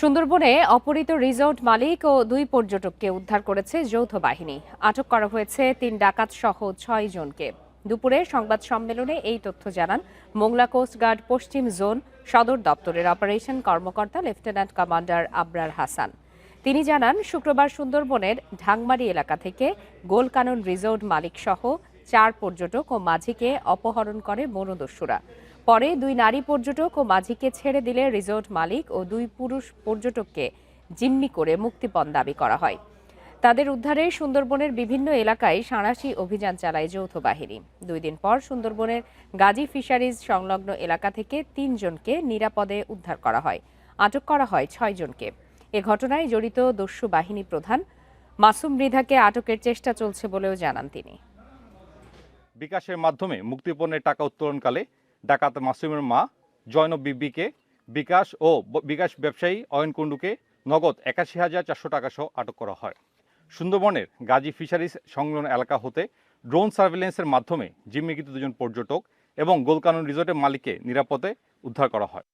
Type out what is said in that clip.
সুন্দরবনে অপহৃত রিসোর্ট মালিক ও 2 পর্যটককে উদ্ধার করেছে যৌথ বাহিনী। আটক করা হয়েছে 3 ডাকাত সহ 6 জনকে। দুপুরে সংবাদ সম্মেলনে এই তথ্য জানান মোংলা কোস্টগার্ড পশ্চিম জোন সদর দপ্তরের অপারেশন কর্মকর্তা লেফটেন্যান্ট কমান্ডার আবরার হাসান। তিনি জানান, শুক্রবার সুন্দরবনের ঢাংমারি এলাকা থেকে গোলকানন রিসোর্ট মালিক সহ 4 পর্যটক ও মাঝিকে অপহরণ করে বনদস্যুরা। পরে 2 নারী পর্যটক ও মাঝিকে ছেড়ে দিলে রিসোর্ট মালিক ও 2 পুরুষ পর্যটককে জিম্মি করে মুক্তিপণ দাবি করা হয়। তাদের উদ্ধারে সুন্দরবনের বিভিন্ন এলাকায় সাঁড়াশি অভিযান চালায় যৌথ বাহিনী। 2 দিন পর সুন্দরবনের গাজী ফিশারিজ সংলগ্ন এলাকা থেকে 3 জনকে নিরাপদে উদ্ধার করা হয়। আটক করা হয় 6 জনকে। এ ঘটনায় জড়িত দস্যু বাহিনী প্রধান মাসুম মৃধাকে আটকের চেষ্টা চলছে বলেও জানান তিনি। বিকাশের মাধ্যমে মুক্তিপণের টাকা উত্তোলনকালে ডাকাত মাসুমের মা জয়নব বিবিকে বিকাশ ব্যবসায়ী অয়ন কুণ্ডুকে নগদ ৮১,৪০০ টাকা সহ আটক করা হয়। সুন্দরবনের গাজী ফিশারিজ সংলগ্ন এলাকা হতে ড্রোন সার্ভেলেন্সের মাধ্যমে জিম্মিকৃত 2 জন পর্যটক এবং গোলকানন রিসোর্টের মালিককে নিরাপদে উদ্ধার করা হয়।